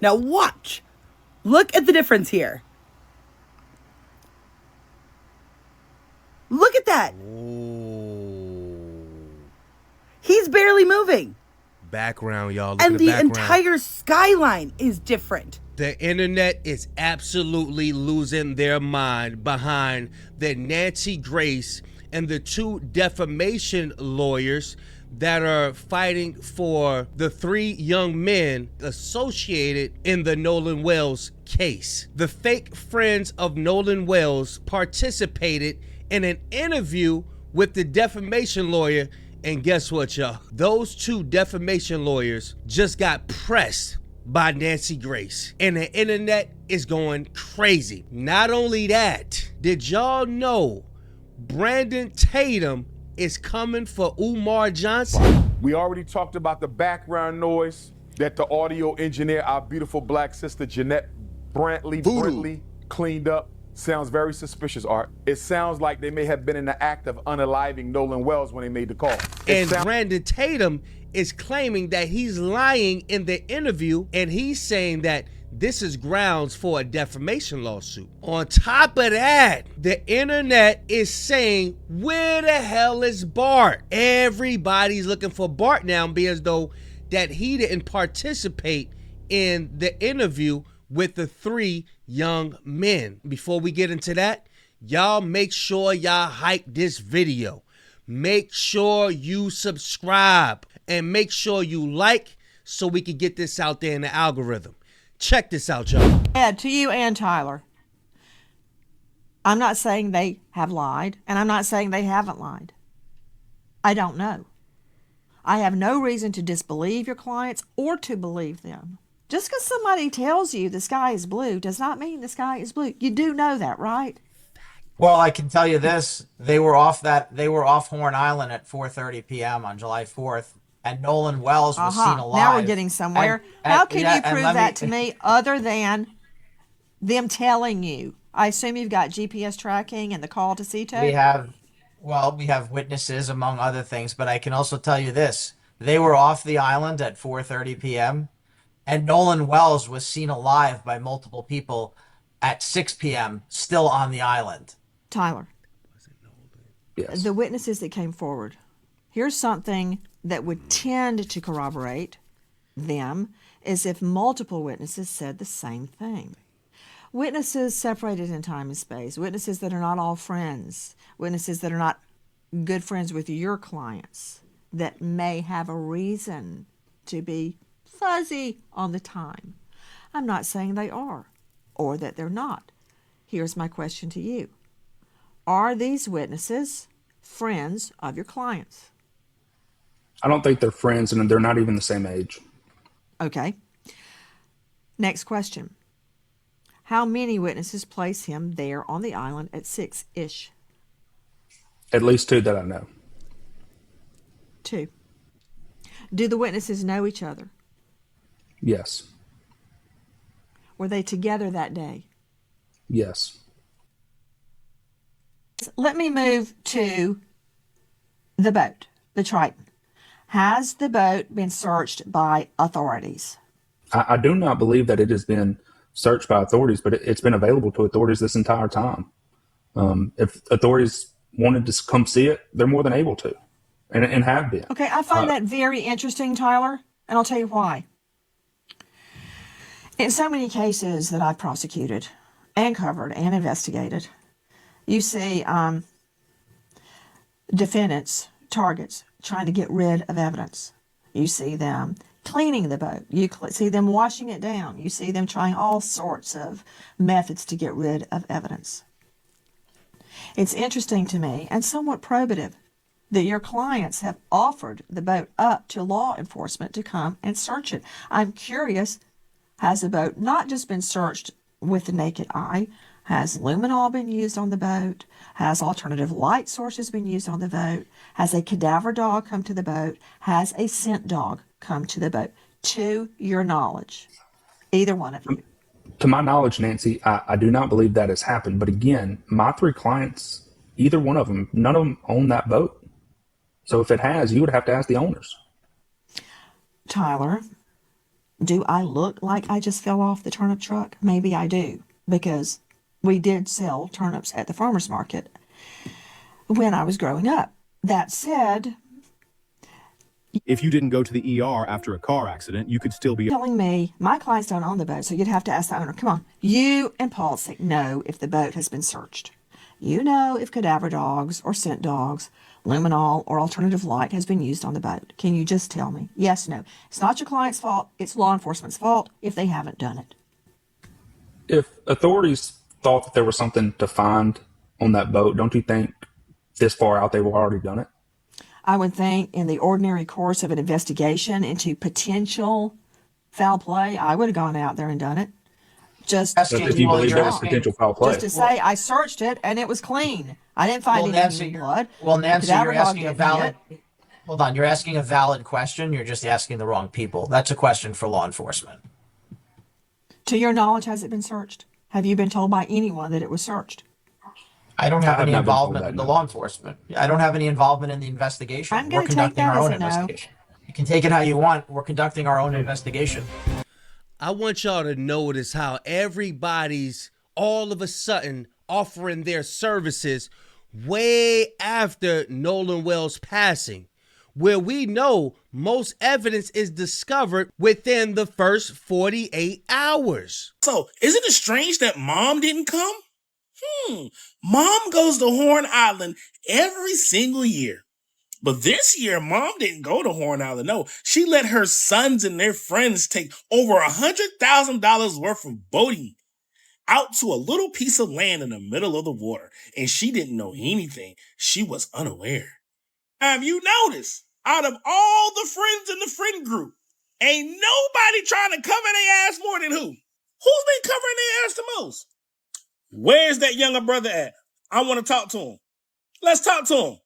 Now watch. Look at the difference here. Look at that. Ooh. He's barely moving. Background, y'all. Look And at the background. entire skyline is different. The internet is absolutely losing their mind behind the Nancy Grace and the two defamation lawyers that are fighting for the three young men associated in the Nolan Wells case. The fake friends of Nolan Wells participated in an interview with the defamation lawyer, and guess what, y'all? Those two defamation lawyers just got pressed by Nancy Grace, and the internet is going crazy. Not only that, did y'all know Brandon Tatum is coming for Umar Johnson? We already talked about the background noise that the audio engineer, our beautiful black sister Jeanette Brantley cleaned up. Sounds very suspicious, Art. It sounds like they may have been in the act of unaliving Nolan Wells when they made the call. And Brandon Tatum is claiming that he's lying in the interview, and he's saying that this is grounds for a defamation lawsuit. On top of that, the internet is saying, where the hell is Bart? Everybody's looking for Bart now, being as though that he didn't participate in the interview with the three young men. Before we get into that, y'all make sure y'all hype this video. Make sure you subscribe and make sure you like so we can get this out there in the algorithm. Check this out, y'all. Ed, to you and Tyler, I'm not saying they have lied, and I'm not saying they haven't lied. I don't know. I have no reason to disbelieve your clients or to believe them. Just because somebody tells you the sky is blue does not mean the sky is blue. You do know that, right? Well, I can tell you this: they were off Horn Island at 4:30 p.m. on July 4th, and Nolan Wells was seen alive. Now we're getting somewhere. How can you prove that to me other than them telling you? I assume you've got GPS tracking and the call to CETO? We have witnesses, among other things, but I can also tell you this: they were off the island at 4:30 p.m., and Nolan Wells was seen alive by multiple people at 6 p.m., still on the island. Tyler, Yes. the witnesses that came forward, here's something that would tend to corroborate them, is if multiple witnesses said the same thing. Witnesses separated in time and space, witnesses that are not all friends, witnesses that are not good friends with your clients, that may have a reason to be fuzzy on the time. I'm not saying they are or that they're not. Here's my question to you. Are these witnesses friends of your clients? I don't think they're friends, and they're not even the same age. Okay. Next question. How many witnesses place him there on the island at 6-ish? At least two that I know. 2. Do the witnesses know each other? Yes. Were they together that day? Yes. Let me move to the boat, the Triton. Has the boat been searched by authorities? I do not believe that it has been searched by authorities, but it's been available to authorities this entire time. If authorities wanted to come see it, they're more than able to, and have been. Okay, I find that very interesting, Tyler, and I'll tell you why. In so many cases that I've prosecuted and covered and investigated, you see defendants, targets, trying to get rid of evidence. You see them cleaning the boat. You see them washing it down. You see them trying all sorts of methods to get rid of evidence. It's interesting to me and somewhat probative that your clients have offered the boat up to law enforcement to come and search it. I'm curious, has the boat not just been searched with the naked eye? Has luminol been used on the boat? Has alternative light sources been used on the boat? Has a cadaver dog come to the boat? Has a scent dog come to the boat? To your knowledge, either one of you. To my knowledge, Nancy, I do not believe that has happened. But again, my three clients, either one of them, none of them own that boat. So if it has, you would have to ask the owners. Tyler, Do I look like I just fell off the turnip truck? Maybe I do, because we did sell turnips at the farmer's market when I was growing up. That said, If you didn't go to the ER after a car accident, you could still be. telling me my clients don't own the boat, so you'd have to ask the owner. Come on, you and Paul know if the boat has been searched. You know if cadaver dogs or scent dogs, luminol or alternative light has been used on the boat. Can you just tell me? Yes, no. It's not your client's fault. It's law enforcement's fault if they haven't done it. If authorities thought that there was something to find on that boat, don't you think this far out they would already done it? I would think in the ordinary course of an investigation into potential foul play, I would have gone out there and done it. Just But if you believe there was potential foul play, just to say I searched it and it was clean. I didn't find any blood. Well, Nancy, Cadaver you're dog asking a didn't valid. hit. Hold on, you're asking a valid question. You're just asking the wrong people. That's a question for law enforcement. To your knowledge, has it been searched? Have you been told by anyone that it was searched? I don't have I have any not been told involvement that, with the no. law enforcement. I don't have any involvement in the investigation. I'm We're gonna take conducting that our as own a no. investigation. You can take it how you want. We're conducting our own investigation. I want y'all to notice how everybody's all of a sudden offering their services way after Nolan Wells' passing, where we know most evidence is discovered within the first 48 hours. So, isn't it strange that Mom didn't come? Mom goes to Horn Island every single year. But this year, Mom didn't go to Horn Island. No, she let her sons and their friends take over $100,000 worth of boating out to a little piece of land in the middle of the water. And she didn't know anything. She was unaware. Have you noticed? Out of all the friends in the friend group, ain't nobody trying to cover their ass more than who? Who's been covering their ass the most? Where's that younger brother at? I want to talk to him. Let's talk to him.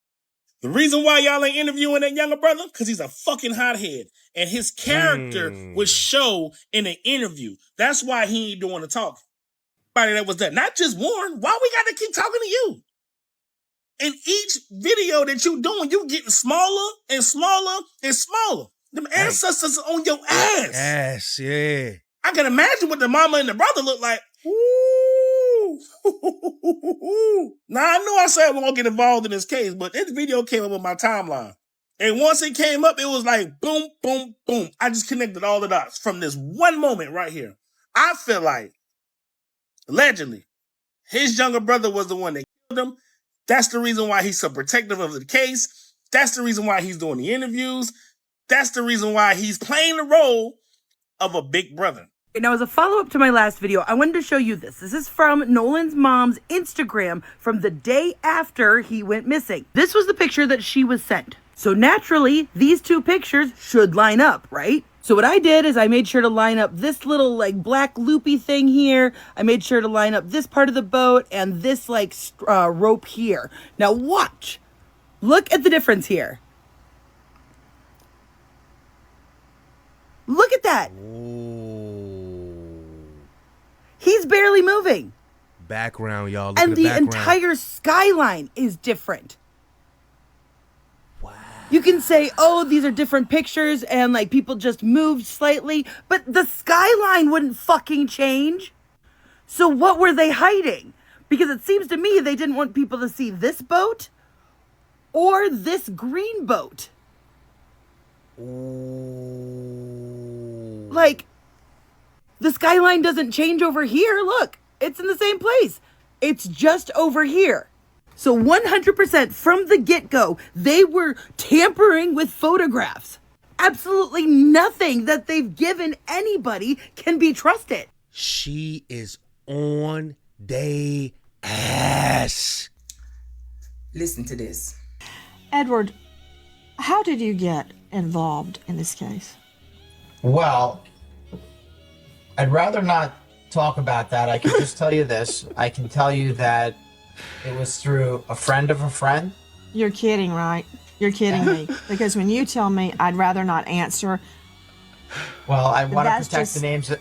The reason why y'all ain't interviewing that younger brother, because he's a fucking hothead. And his character would show in an interview. That's why he ain't doing the talking. Everybody that was there. Not just Warren. Why we got to keep talking to you? In each video that you doing, you getting smaller and smaller and smaller. Them ancestors are on your ass. Yes, yeah. I can imagine what the mama and the brother look like. Ooh. Now, I know I said I won't get involved in this case, but this video came up on my timeline. And once it came up, it was like boom, boom, boom. I just connected all the dots from this one moment right here. I feel like, allegedly, his younger brother was the one that killed him. That's the reason why he's so protective of the case. That's the reason why he's doing the interviews. That's the reason why he's playing the role of a big brother. Now, as a follow-up to my last video, I wanted to show you this. This is from Nolan's mom's Instagram from the day after he went missing. This was the picture that she was sent. So naturally, these two pictures should line up, right? So what I did is I made sure to line up this little like black loopy thing here. I made sure to line up this part of the boat and this like rope here. Now watch. Look at the difference here. Look at that. He's barely moving. Background, y'all. Look And at the background. entire skyline is different. Wow. You can say, oh, these are different pictures and like people just moved slightly, but the skyline wouldn't fucking change. So what were they hiding? Because it seems to me they didn't want people to see this boat or this green boat. Ooh. Like, the skyline doesn't change over here. Look, it's in the same place. It's just over here. So 100% from the get-go, they were tampering with photographs. Absolutely nothing that they've given anybody can be trusted. She is on they ass. Listen to this. Edward, how did you get involved in this case? Well, I'd rather not talk about that. I can just tell you this. I can tell you that it was through a friend of a friend. You're kidding, right? You're kidding me. Because when you tell me I'd rather not answer, Well, I want to That's protect just the names. I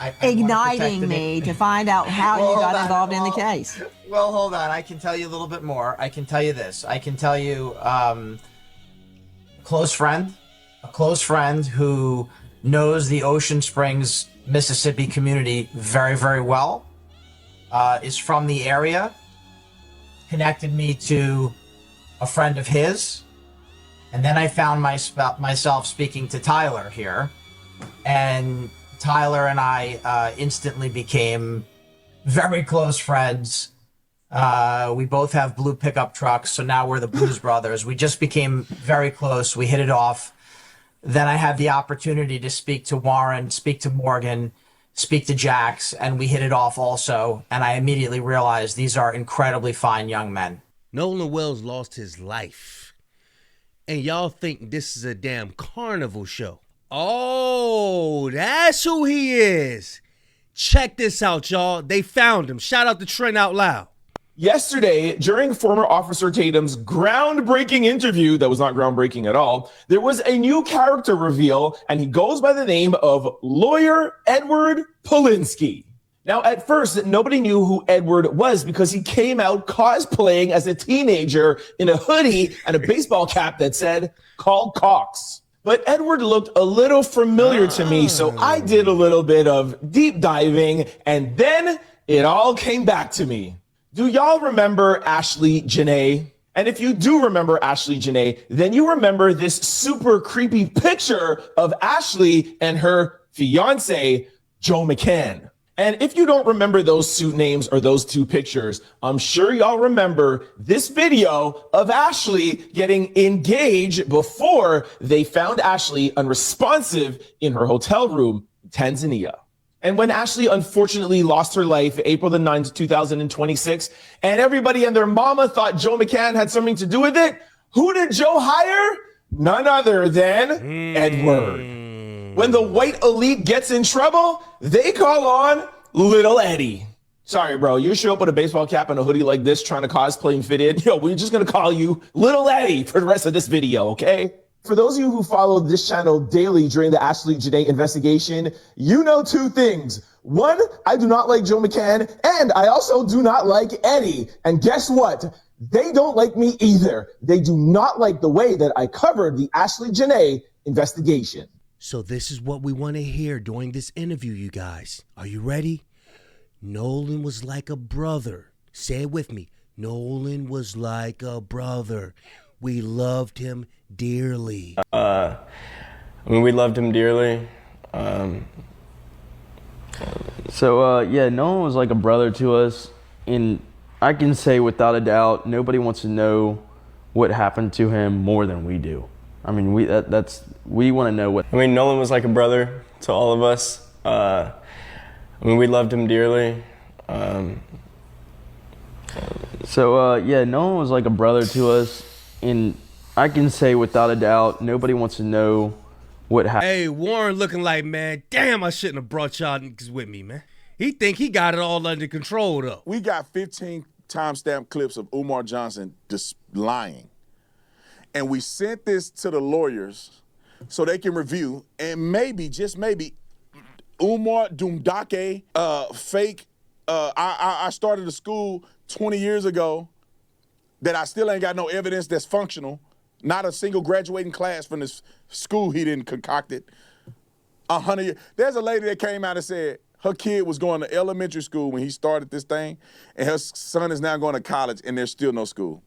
wanna protect igniting the me na- to find out how Well, you hold got on. involved in the Well, case. Well, hold on. I can tell you a little bit more. I can tell you this. I can tell you a close friend who knows the Ocean Springs, Mississippi community very, very well, is from the area, connected me to a friend of his, and then I found myself speaking to Tyler here, and Tyler and I instantly became very close friends. We both have blue pickup trucks, so now we're the Blues Brothers. We just became very close. We hit it off. Then I had the opportunity to speak to Warren, speak to Morgan, speak to Jax, and we hit it off also. And I immediately realized these are incredibly fine young men. Nolan Wells lost his life. And y'all think this is a damn carnival show. Oh, that's who he is. Check this out, y'all. They found him. Shout out to Trent Out Loud. Yesterday, during former Officer Tatum's groundbreaking interview, that was not groundbreaking at all, there was a new character reveal, and he goes by the name of Lawyer Edward Polinsky. Now, at first, nobody knew who Edward was because he came out cosplaying as a teenager in a hoodie and a baseball cap that said, "Call Cox." But Edward looked a little familiar to me, so I did a little bit of deep diving, and then it all came back to me. Do y'all remember Ashley Janae? And if you do remember Ashley Janae, then you remember this super creepy picture of Ashley and her fiance, Joe McCann. And if you don't remember those suit names or those two pictures, I'm sure y'all remember this video of Ashley getting engaged before they found Ashley unresponsive in her hotel room in Tanzania. And when Ashley unfortunately lost her life April the 9th, 2026, and everybody and their mama thought Joe McCann had something to do with it, who did Joe hire? None other than Edward. When the white elite gets in trouble, they call on Little Eddie. Sorry, bro, you show up with a baseball cap and a hoodie like this trying to cosplay and fit in. Yo, we're just going to call you Little Eddie for the rest of this video, okay? For those of you who followed this channel daily during the Ashley Janae investigation, you know two things. One, I do not like Joe McCann, and I also do not like Eddie. And guess what? They don't like me either. They do not like the way that I covered the Ashley Janae investigation. So this is what we want to hear during this interview, you guys. Are you ready? Nolan was like a brother. Say it with me. Nolan was like a brother. We loved him dearly. We loved him dearly. Yeah, Nolan was like a brother to us, and I can say without a doubt, nobody wants to know what happened to him more than we do. I mean, we want to know what. I mean, Nolan was like a brother to all of us. We loved him dearly. Yeah, Nolan was like a brother to us, and I can say without a doubt, nobody wants to know what happened. Hey, Warren looking like, man, damn, I shouldn't have brought y'all niggas with me, man. He think he got it all under control, though. We got 15 timestamp clips of Umar Johnson just lying. And we sent this to the lawyers so they can review, and maybe, just maybe, Umar Dumdake, fake, I started a school 20 years ago that I still ain't got no evidence that's functional. Not a single graduating class from this school he didn't concoct it. 100 years. There's a lady that came out and said her kid was going to elementary school when he started this thing, and her son is now going to college, and there's still no school.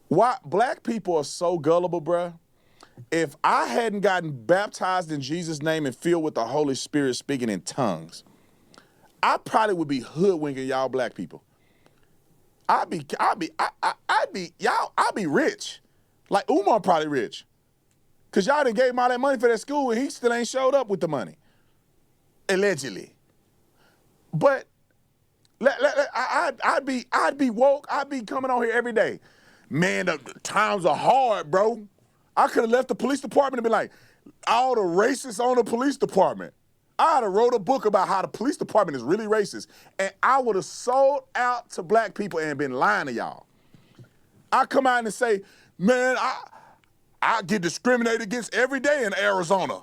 Why? Black people are so gullible, bruh. If I hadn't gotten baptized in Jesus' name and filled with the Holy Spirit speaking in tongues, I probably would be hoodwinking y'all black people. I'd be rich. Like Umar probably rich. Cause y'all done gave him all that money for that school and he still ain't showed up with the money. Allegedly. But I'd be woke. I'd be coming on here every day. Man, the times are hard, bro. I could have left the police department and been like, all the racists on the police department. I'd have wrote a book about how the police department is really racist, and I would have sold out to black people and been lying to y'all. I come out and say, man, I get discriminated against every day in Arizona.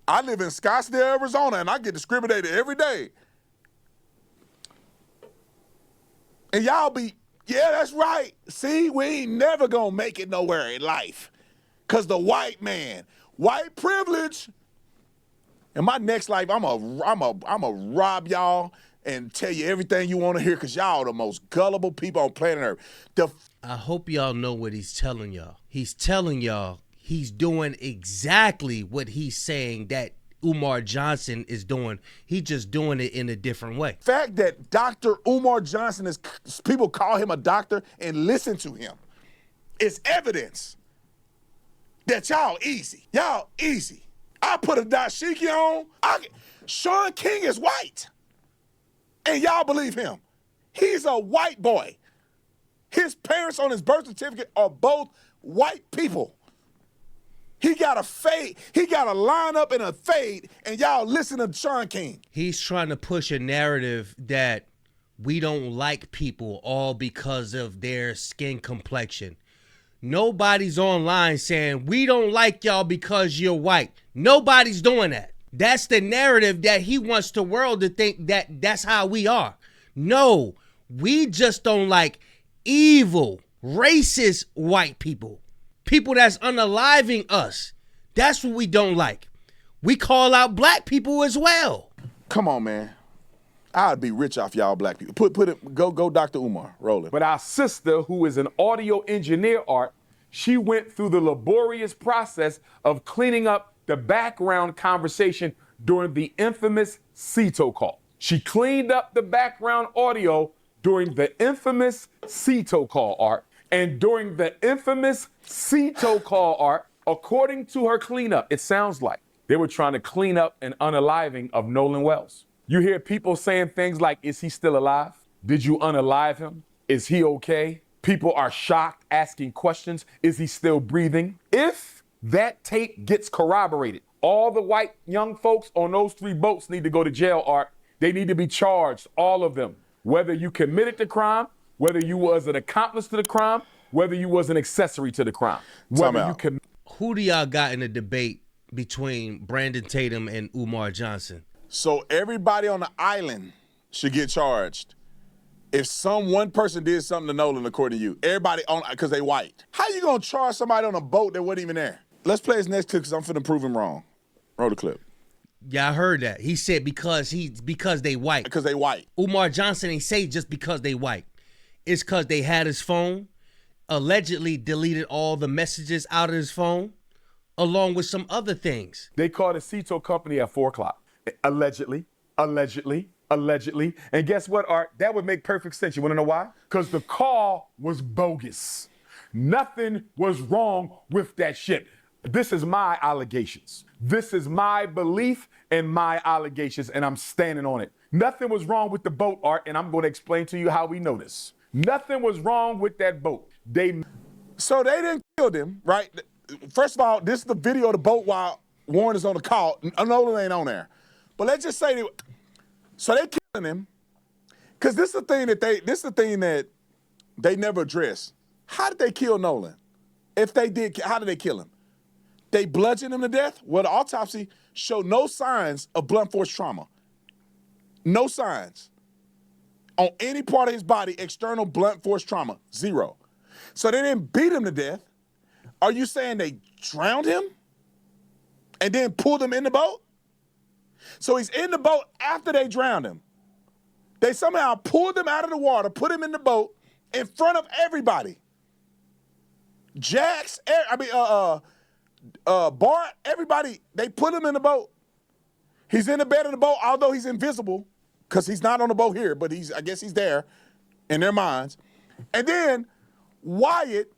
I live in Scottsdale, Arizona, and I get discriminated every day. And y'all be, yeah, that's right. See, we ain't never gonna make it nowhere in life. Because the white man, white privilege. In my next life, I'm a rob y'all and tell you everything you want to hear because y'all the most gullible people on planet Earth. I hope y'all know what he's telling y'all. He's telling y'all he's doing exactly what he's saying that Umar Johnson is doing. He's just doing it in a different way. The fact that Dr. Umar Johnson is, people call him a doctor and listen to him, is evidence that y'all easy. Y'all easy. I put a dashiki on. Sean King is white. And y'all believe him. He's a white boy. His parents on his birth certificate are both white people. He got a fade. He got a lineup and a fade, and y'all listen to Sean King. He's trying to push a narrative that we don't like people all because of their skin complexion. Nobody's online saying we don't like y'all because you're white. Nobody's doing that. That's the narrative that he wants the world to think that that's how we are. No, we just don't like evil, racist white people. People that's unaliving us. That's what we don't like. We call out black people as well. Come on, man. I'd be rich off y'all black people. Put it, go Dr. Umar, roll it. But our sister, who is an audio engineer, Art, she went through the laborious process of cleaning up the background conversation during the infamous Cito call. She cleaned up the background audio during the infamous Cito call, Art. And during the infamous Cito call, Art, according to her cleanup, it sounds like they were trying to clean up an unaliving of Nolan Wells. You hear people saying things like, is he still alive? Did you unalive him? Is he okay? People are shocked, asking questions. Is he still breathing? If that tape gets corroborated, all the white young folks on those 3 boats need to go to jail, Art. They need to be charged, all of them. Whether you committed the crime, whether you was an accomplice to the crime, whether you was an accessory to the crime. Who do y'all got in a debate between Brandon Tatum and Umar Johnson? So everybody on the island should get charged. If one person did something to Nolan, according to you, everybody on, because they white. How you gonna charge somebody on a boat that wasn't even there? Let's play his next clip because I'm finna prove him wrong. Roll the clip. Yeah, I heard that. He said because they white. Because they white. Umar Johnson ain't say just because they white. It's because they had his phone, allegedly deleted all the messages out of his phone, along with some other things. They called the Cito company at 4 o'clock. Allegedly. And guess what, Art? That would make perfect sense. You want to know why? Because the call was bogus. Nothing was wrong with that shit. This is my allegations. This is my belief and my allegations, and I'm standing on it. Nothing was wrong with the boat, Art, and I'm going to explain to you how we know this. Nothing was wrong with that boat. So they didn't kill them, right? First of all, this is the video of the boat while Warren is on the call. Nolan ain't on there. But let's just say so they killing him, because this is the thing that they never addressed. How did they kill Nolan? If they did, how did they kill him? They bludgeoned him to death? Well, the autopsy showed no signs of blunt force trauma. No signs. On any part of his body, external blunt force trauma, 0. So they didn't beat him to death. Are you saying they drowned him and then pulled him in the boat? So he's in the boat after they drowned him. They somehow pulled him out of the water, put him in the boat in front of everybody. Bart, everybody, they put him in the boat. He's in the bed of the boat, although he's invisible, because he's not on the boat here, but I guess he's there in their minds. And then Wyatt,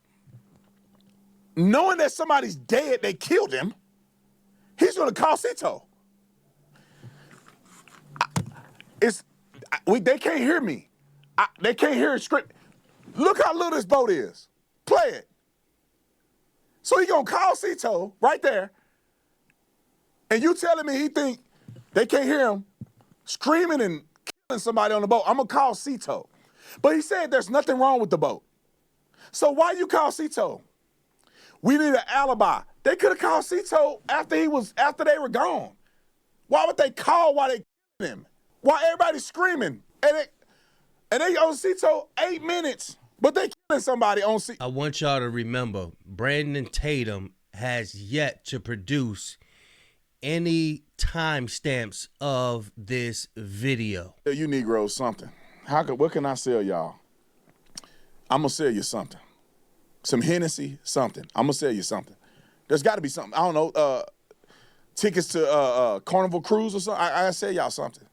knowing that somebody's dead, they killed him, he's going to call Cito. They can't hear me. They can't hear a script. Look how little this boat is. Play it. So he gonna call Cito right there, and you telling me he think they can't hear him screaming and killing somebody on the boat? I'm gonna call Cito. But he said there's nothing wrong with the boat. So why you call Cito? We need an alibi. They could have called Cito after they were gone. Why would they call while they killing him? Why everybody's screaming? And they on Cito 8 minutes, but they killing somebody on Cito. I want y'all to remember, Brandon Tatum has yet to produce any timestamps of this video. You Negroes something. What can I sell y'all? I'm gonna sell you something. Some Hennessy, something. I'm gonna sell you something. There's got to be something. I don't know. Tickets to Carnival Cruise or something. I sell y'all something.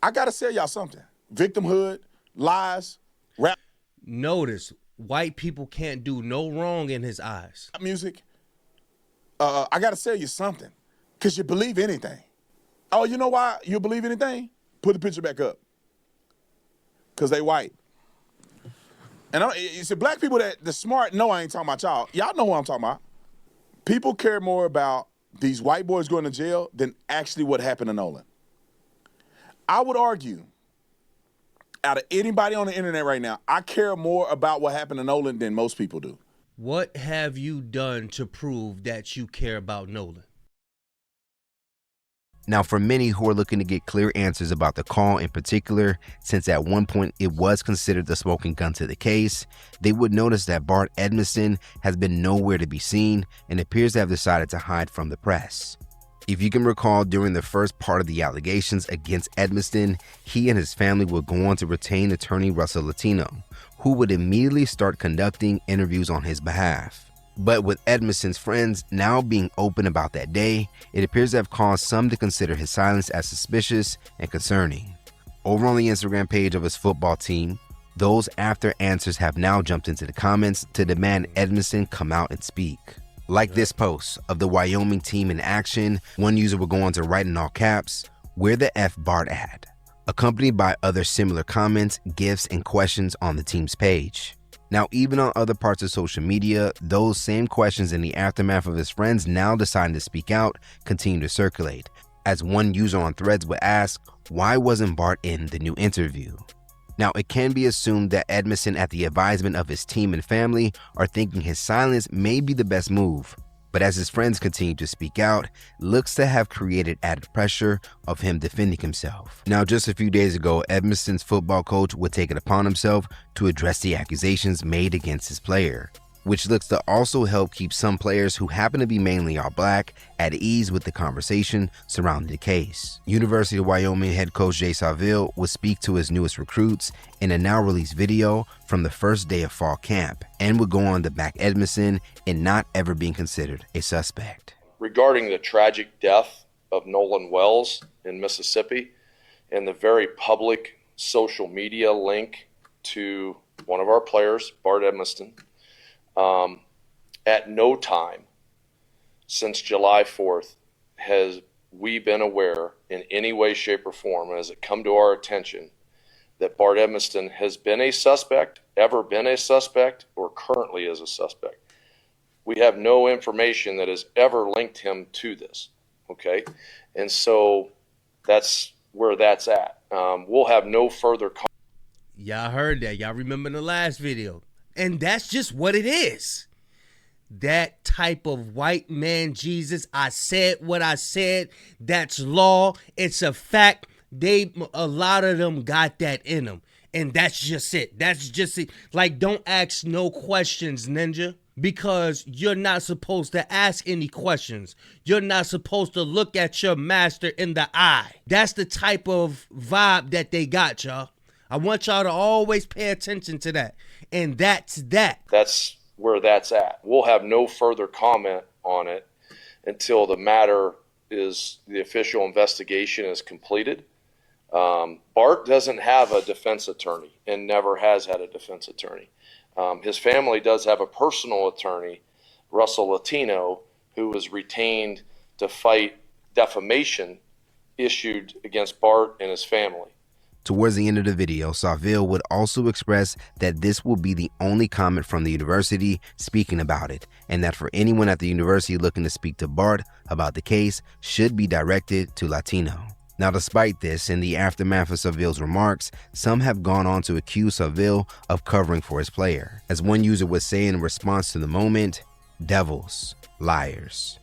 I gotta sell y'all something. Victimhood, lies, rap. Notice, white people can't do no wrong in his eyes. Music. I gotta sell you something. Because you believe anything. Oh, you know why you believe anything? Put the picture back up. Because they white. And you see, black people that the smart know I ain't talking about y'all. Y'all know what I'm talking about. People care more about these white boys going to jail than actually what happened to Nolan. I would argue, out of anybody on the internet right now, I care more about what happened to Nolan than most people do. What have you done to prove that you care about Nolan? Now, for many who are looking to get clear answers about the call in particular, since at one point it was considered the smoking gun to the case, they would notice that Bart Edmonson has been nowhere to be seen and appears to have decided to hide from the press. If you can recall, during the first part of the allegations against Edmonson, he and his family would go on to retain attorney Russell Latino, who would immediately start conducting interviews on his behalf. But with Edmondson's friends now being open about that day, it appears to have caused some to consider his silence as suspicious and concerning. Over on the Instagram page of his football team, those after answers have now jumped into the comments to demand Edmonson come out and speak. Like this post of the Wyoming team in action, one user would go on to write in all caps, "Where the F Bart at?" accompanied by other similar comments, gifs, and questions on the team's page. Now, even on other parts of social media, those same questions in the aftermath of his friends now deciding to speak out continue to circulate, as one user on Threads would ask, why wasn't Bart in the new interview? Now, it can be assumed that Edmonson, at the advisement of his team and family, are thinking his silence may be the best move. But as his friends continue to speak out, looks to have created added pressure of him defending himself. Now, just a few days ago, Edmonson's football coach would take it upon himself to address the accusations made against his player, which looks to also help keep some players who happen to be mainly all black at ease with the conversation surrounding the case. University of Wyoming head coach Jay Saville would speak to his newest recruits in a now released video from the first day of fall camp and would go on to back Edmonson in not ever being considered a suspect. Regarding the tragic death of Nolan Wells in Mississippi and the very public social media link to one of our players, Bart Edmonson, at no time since July 4th has we been aware in any way, shape, or form, has it come to our attention that Bart Edmonson has been a suspect, ever been a suspect, or currently is a suspect. We have no information that has ever linked him to this, okay? And so that's where that's at. We'll have no further comment. Y'all heard that. Y'all remember the last video. And that's just what it is. That type of white man Jesus. I said what I said. That's law. It's a fact. A lot of them got that in them. And that's just it. That's just it. Like, don't ask no questions, Ninja. Because you're not supposed to ask any questions. You're not supposed to look at your master in the eye. That's the type of vibe that they got, y'all. I want y'all to always pay attention to that. And that's that. That's where that's at. We'll have no further comment on it until the matter is, the official investigation is completed. Bart doesn't have a defense attorney and never has had a defense attorney. His family does have a personal attorney, Russell Latino, who was retained to fight defamation issued against Bart and his family. Towards the end of the video, Saville would also express that this will be the only comment from the university speaking about it, and that for anyone at the university looking to speak to Bart about the case should be directed to Latino. Now, despite this, in the aftermath of Saville's remarks, some have gone on to accuse Saville of covering for his player. As one user would say in response to the moment, devils, liars.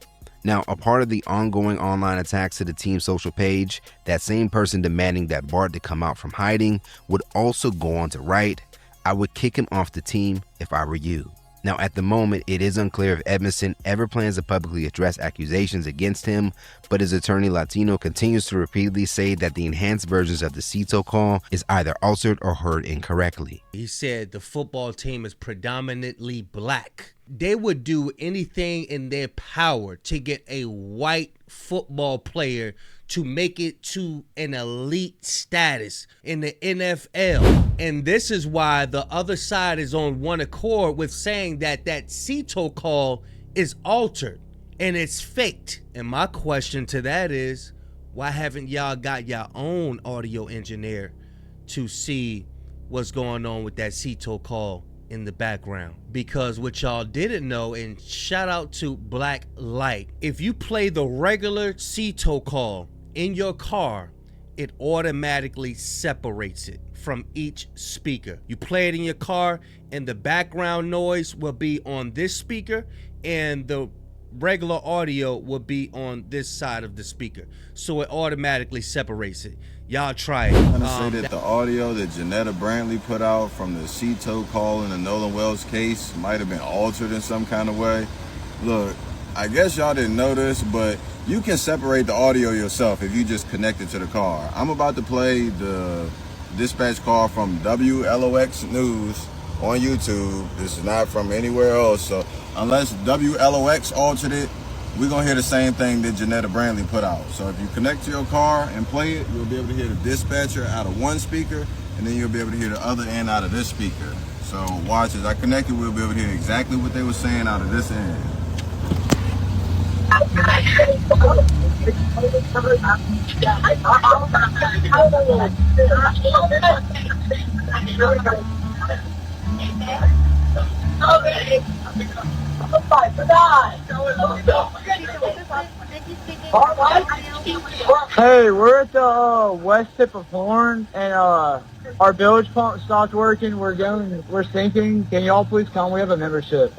Now, a part of the ongoing online attacks to the team's social page, that same person demanding that Bart to come out from hiding would also go on to write, I would kick him off the team if I were you. Now, at the moment, it is unclear if Edmonson ever plans to publicly address accusations against him, but his attorney Latino continues to repeatedly say that the enhanced versions of the Cito call is either altered or heard incorrectly. He said the football team is predominantly black. They would do anything in their power to get a white football player to make it to an elite status in the NFL. And this is why the other side is on one accord with saying that that Cito call is altered and it's faked. And my question to that is, why haven't y'all got your own audio engineer to see what's going on with that Cito call in the background? Because what y'all didn't know, and shout out to Black Light, if you play the regular Cito call in your car, it automatically separates it from each speaker. You play it in your car and the background noise will be on this speaker and the regular audio will be on this side of the speaker. So it automatically separates it. Y'all try it. I'm gonna say that the audio that Janetta Brantley put out from the Cito call in the Nolan Wells case might have been altered in some kind of way. Look, I guess y'all didn't know this, but you can separate the audio yourself if you just connect it to the car. I'm about to play the dispatch call from WLOX News on YouTube. This is not from anywhere else, so unless WLOX altered it, we're gonna hear the same thing that Janetta Brantley put out. So if you connect to your car and play it, you'll be able to hear the dispatcher out of one speaker, and then you'll be able to hear the other end out of this speaker. So watch, as I connect it, we'll be able to hear exactly what they were saying out of this end. Hey, we're at the west tip of Horn, and our bilge pump stopped working. We're sinking. Can y'all please come? We have a membership.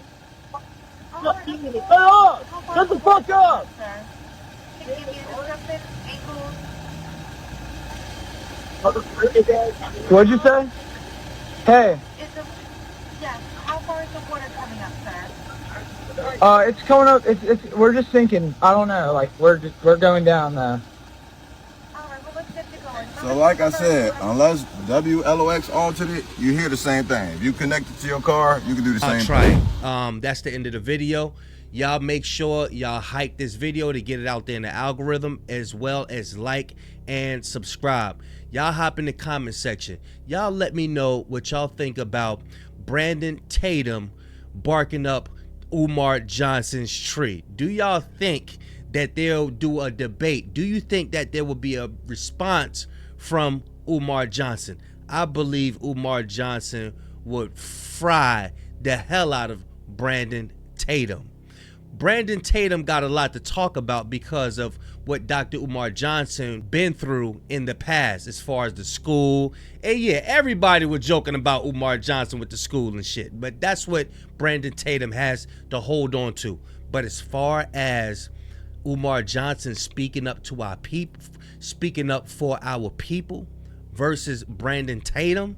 Shut the fuck up! What'd you say? Hey. How far is the water coming up, sir? It's coming up. We're just sinking. I don't know. Like we're going down now. So like I said, unless WLOX altered it, you hear the same thing. If you connect it to your car, you can do the same thing. That's the end of the video. Y'all make sure y'all hype this video to get it out there in the algorithm, as well as like and subscribe. Y'all hop in the comment section. Y'all let me know what y'all think about Brandon Tatum barking up Umar Johnson's tree. Do y'all think that they'll do a debate? Do you think that there will be a response from Umar Johnson? I believe Umar Johnson would fry the hell out of Brandon Tatum. Brandon Tatum got a lot to talk about because of what Dr. Umar Johnson been through in the past as far as the school. And yeah, everybody was joking about Umar Johnson with the school and shit, but that's what Brandon Tatum has to hold on to. But as far as Umar Johnson speaking up to our people, speaking up for our people versus Brandon Tatum,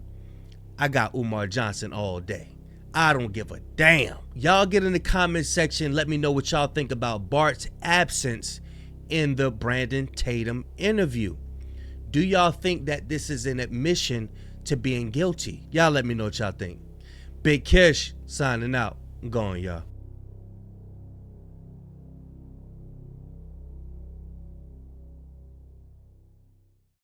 I got Umar Johnson all day. I don't give a damn. Y'all get in the comment section. Let me know what y'all think about Bart's absence in the Brandon Tatum interview. Do y'all think that this is an admission to being guilty? Y'all let me know what y'all think. Big Kish signing out. I'm going, y'all.